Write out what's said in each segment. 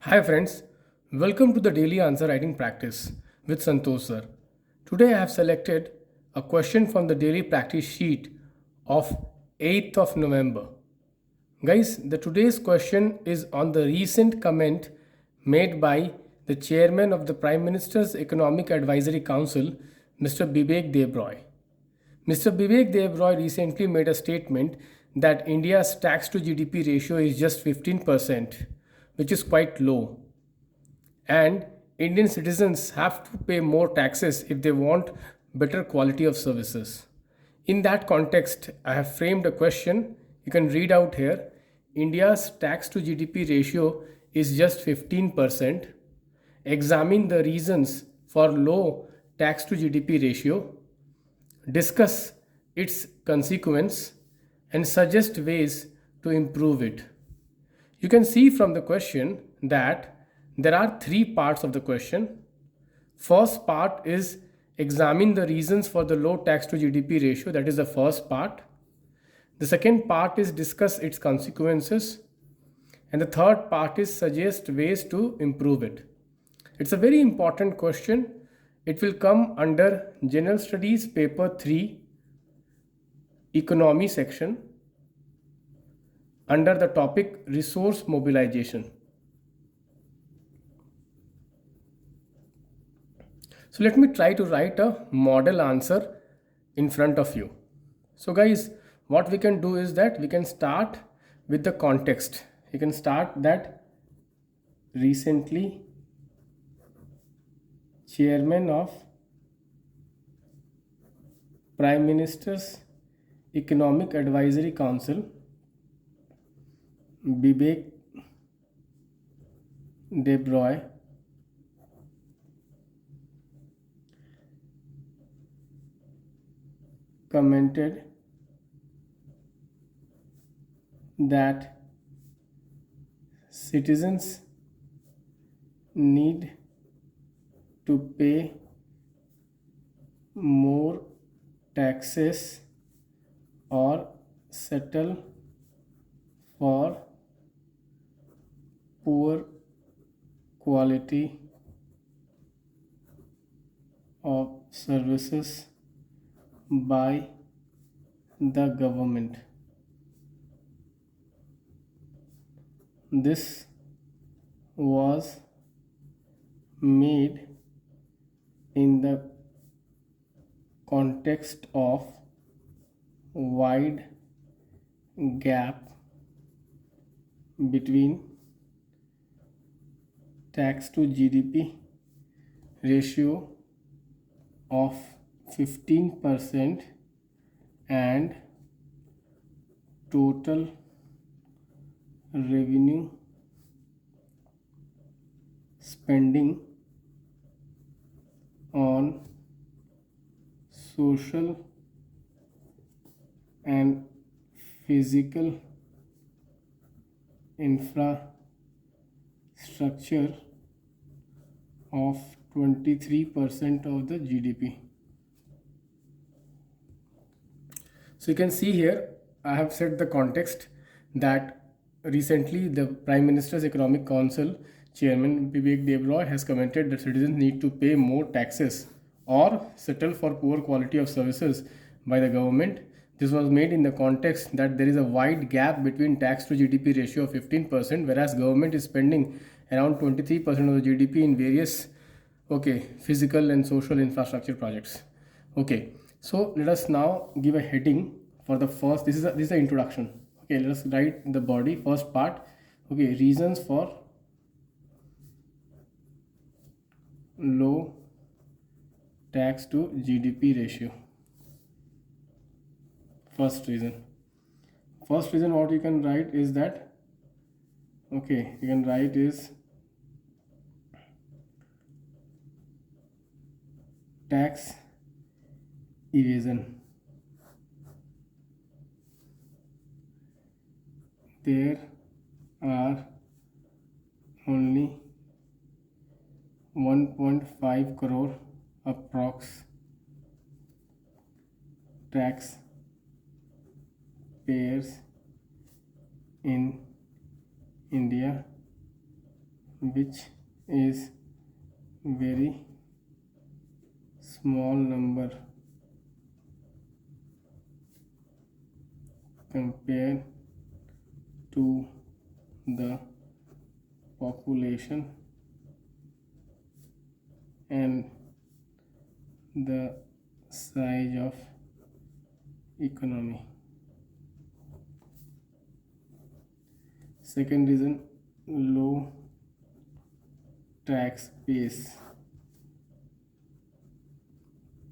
Hi friends, welcome to the daily answer writing practice with Santosh sir. Today I have selected a question from the daily practice sheet of 8th of November. Guys, the today's question is on the recent comment made by the chairman of the Prime Minister's Economic Advisory Council, Mr. Bibek Debroy. Mr. Bibek Debroy recently made a statement that India's tax to GDP ratio is just 15%, which is quite low. And Indian citizens have to pay more taxes if they want better quality of services. In that context, I have framed a question. You can read out here. India's tax to GDP ratio is just 15%. Examine the reasons for low tax to GDP ratio, discuss its consequence, and suggest ways to improve it. You can see from the question that there are three parts of the question. First part is examine the reasons for the low tax to GDP ratio. That is the first part. The second part is discuss its consequences. And the third part is suggest ways to improve it. It's a very important question. It will come under General Studies paper 3 economy section under the topic resource mobilization. So let me try to write a model answer in front of you. So guys, what we can do is that we can start with the context. You can start that recently chairman of Prime Minister's Economic Advisory Council, Bibek Debroy, commented that citizens need to pay more taxes or settle for poor quality of services by the government. This was made in the context of wide gap between tax to GDP ratio of 15% and total revenue spending on social and physical infrastructure of 23% of the GDP. So you can see here, I have set the context that recently the Prime Minister's Economic Council Chairman Bibek Debroy has commented that citizens need to pay more taxes or settle for poor quality of services by the government. This was made in the context that there is a wide gap between tax to GDP ratio of 15%, whereas government is spending around 23% of the GDP in various physical and social infrastructure projects. So let us now give a heading for the first. This is the introduction. Let us write the body first part. Reasons for low tax to GDP ratio. First reason what you can write is that you can write is tax evasion. There are only 1.5 crore approx tax payers in India, which is very small number compared to the population and the size of economy. Second reason, low tax base.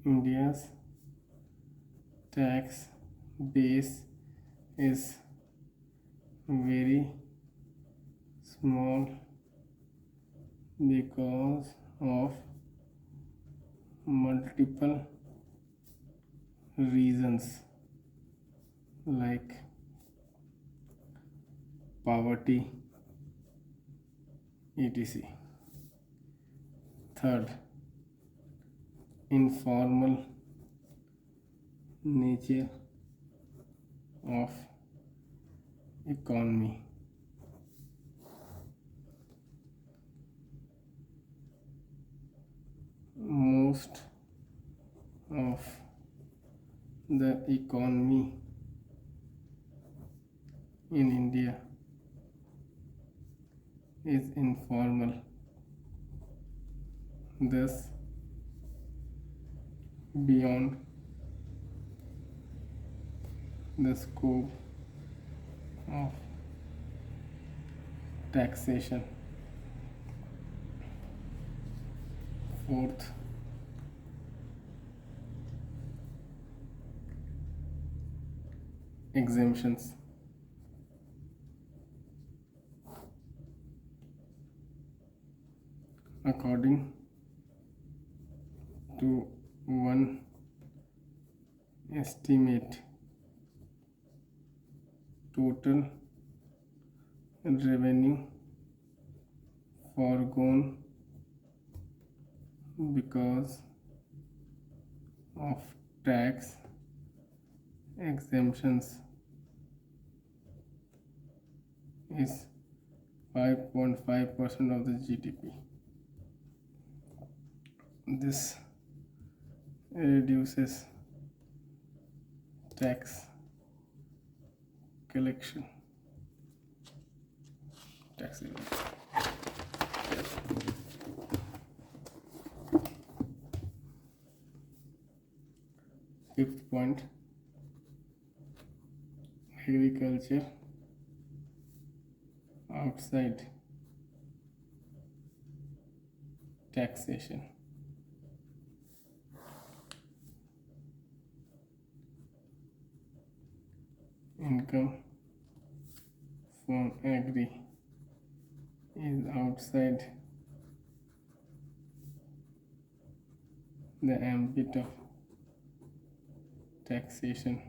India's tax base is very small because of multiple reasons like poverty, etc. Third, informal nature of economy. Most of the economy in India is informal. Thus, beyond the scope of taxation. Fourth, exemptions. According to one estimate, total revenue foregone because of tax exemptions is 5.5% of the GDP. This reduces tax collection. Tax evasion. Fifth point, agriculture outside taxation. Income from agri is outside the ambit of taxation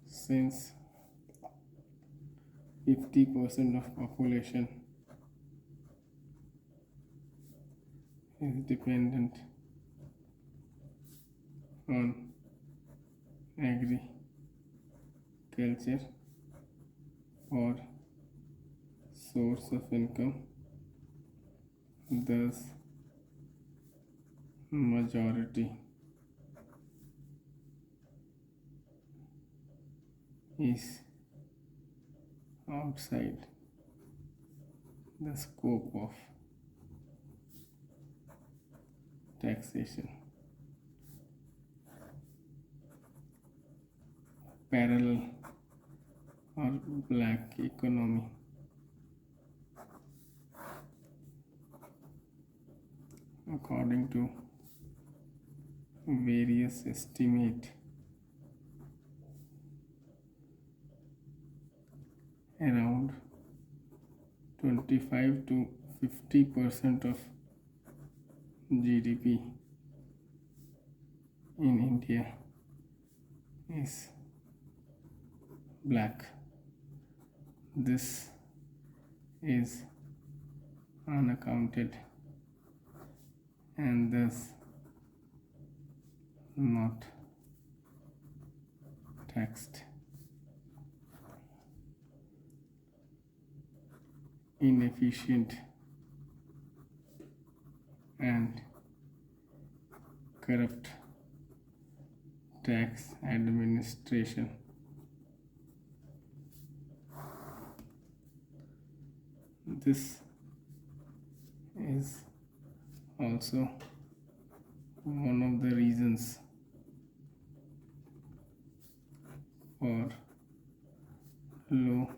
since 50% of population is dependent on agriculture for source of income. Thus, majority is outside the scope of taxation. Parallel or black economy. According to various estimates, around 25 to 50% of GDP in India is black. This is unaccounted and thus not taxed. inefficient and corrupt tax administration. This is also one of the reasons for low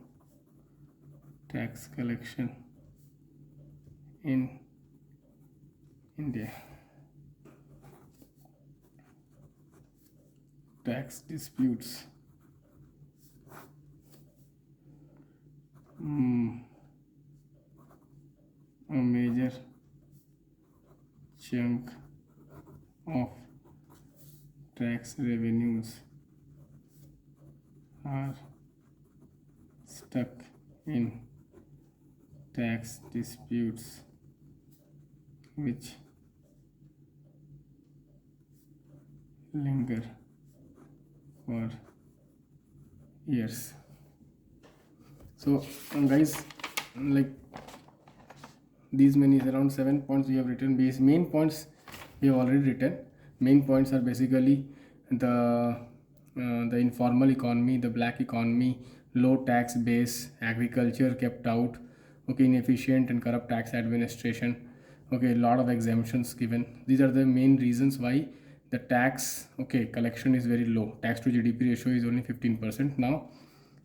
tax collection in India. Tax disputes. A major chunk of tax revenues are stuck in tax disputes which linger for years. So guys, like these many around 7 points we have written. Base main points we have already written. Main points are basically the informal economy, the black economy, low tax base, agriculture kept out, okay, inefficient and corrupt tax administration, okay, a lot of exemptions given. These are the main reasons why the tax, okay, collection is very low. Tax to GDP ratio is only 15%. Now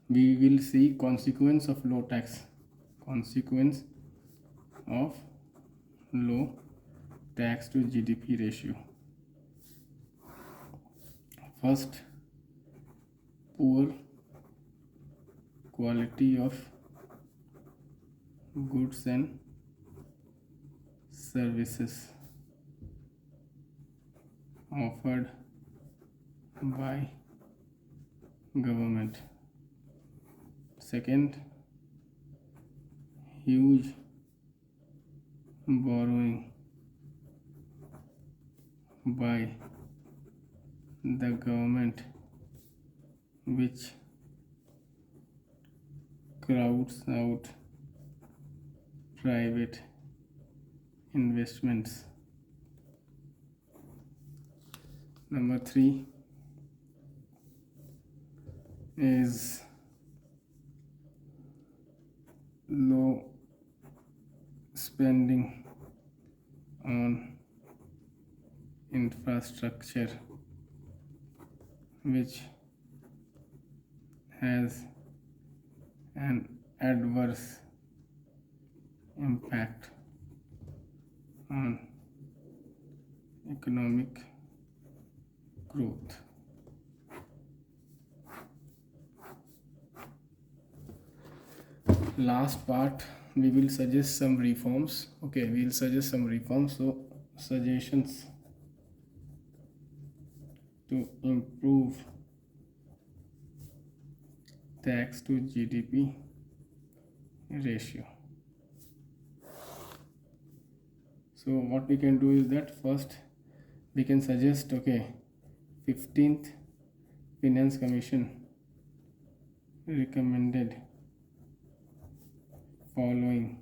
we will see consequence of low tax, consequence of low tax to GDP ratio. First, poor quality of goods and services offered by government. Second, huge borrowing by the government which crowds out private investments. Number 3 is low spending on infrastructure which has an adverse impact on economic growth. Last part, we will suggest some reforms. Okay, we will suggest some reforms. So suggestions to improve tax to GDP ratio. So what we can do is that first we can suggest, okay, 15th Finance Commission recommended following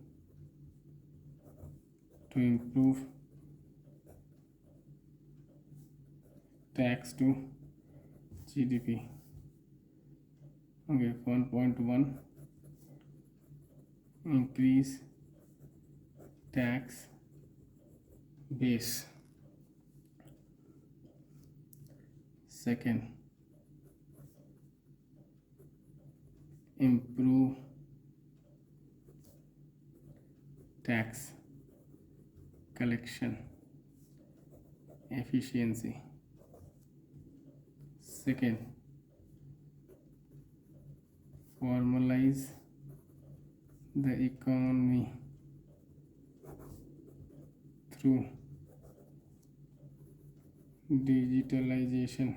to improve tax to GDP. Okay, 1.1, increase tax base. Second, improve tax collection efficiency. Second, formalize the economy through digitalization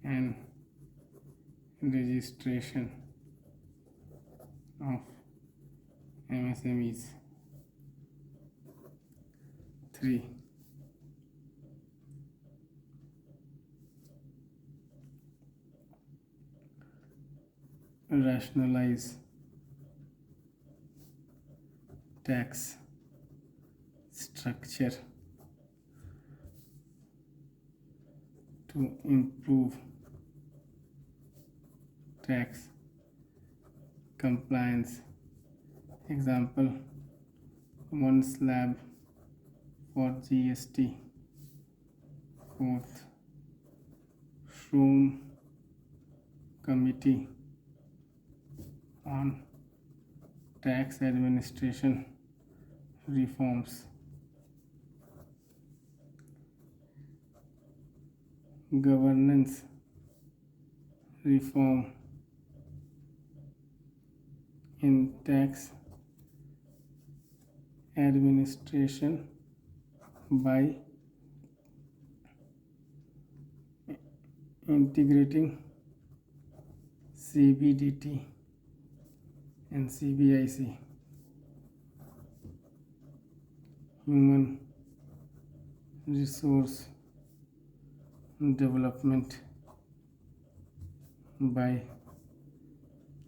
and registration of MSMEs. 3, rationalize tax structure to improve tax compliance. Example, one slab for GST. Fourth, Shroom Committee on Tax Administration Reforms. Governance reform in tax administration by integrating CBDT and CBIC. Human resource development by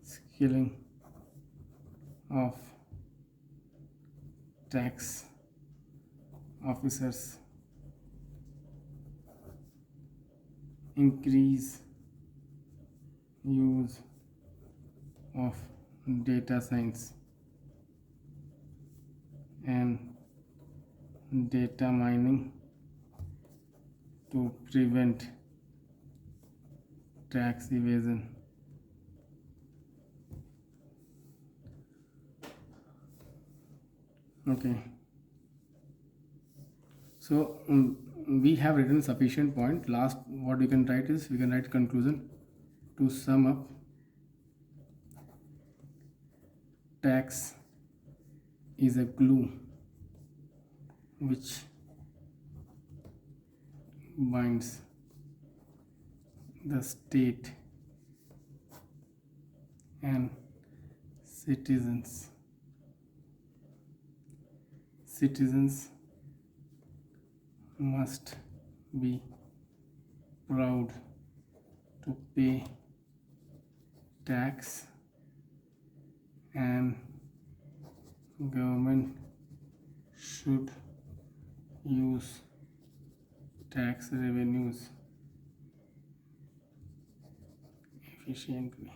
skilling of tax officers. Increase use of data science and data mining to prevent tax evasion. Okay, so we have written sufficient point. Last, what we can write is, we can write conclusion. To sum up, tax is a glue which binds the state and citizens. Citizens must be proud to pay tax, and government should use tax revenues efficiently.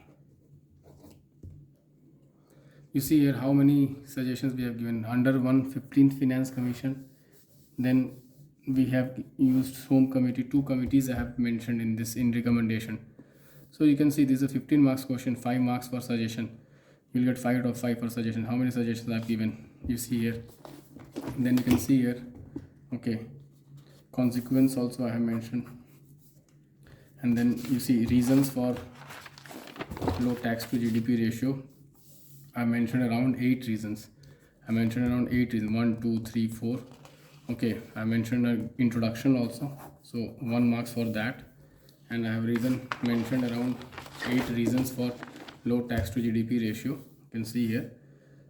You see here how many suggestions we have given. Under 115th Finance Commission, then we have used Home Committee. 2 committees I have mentioned in this in recommendation. So you can see this is a 15 marks question, 5 marks per suggestion. You'll get 5 out of 5 per suggestion. How many suggestions I have given? You see here. And then you can see here, okay, consequence also I have mentioned. And then you see reasons for low tax to GDP ratio. I mentioned around 8 reasons. 1, 2, 3, 4. Okay, I mentioned an introduction also, so 1 marks for that. And I have mentioned around 8 reasons for low tax to GDP ratio. You can see here.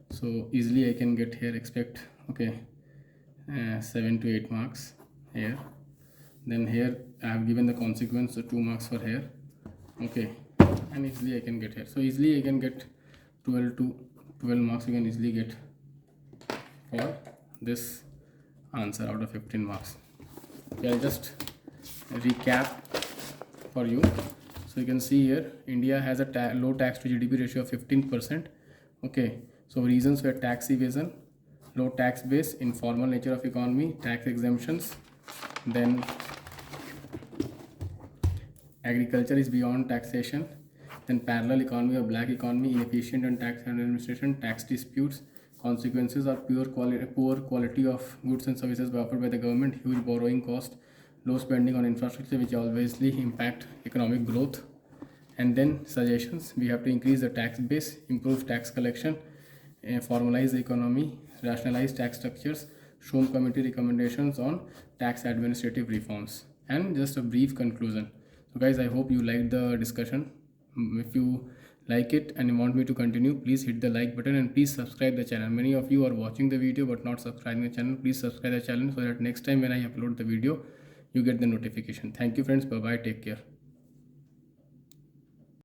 So easily I can get here, expect, okay, 7 to 8 marks here. Then here I have given the consequence, so 2 marks for here. Okay, and easily I can get here. So easily I can get 12 marks. You can easily get for this answer out of 15 marks. Okay, I'll just recap for you. So you can see here, India has a low tax to GDP ratio of 15%. Okay, so reasons were tax evasion, low tax base, informal nature of economy, tax exemptions, then agriculture is beyond taxation, then parallel economy or black economy, inefficient and tax administration, tax disputes, consequences are poor quality of goods and services offered by the government, huge borrowing cost, low spending on infrastructure which obviously impact economic growth. And then suggestions, we have to increase the tax base, improve tax collection, formalize the economy, rationalize tax structures, Shroom Committee recommendations on tax administrative reforms, and just a brief conclusion. So guys, I hope you liked the discussion. If you like it and you want me to continue, please hit the like button and please subscribe the channel. Many of you are watching the video but not subscribing the channel. Please subscribe the channel so that next time when I upload the video, you get the notification. Thank you friends. Bye bye. Take care.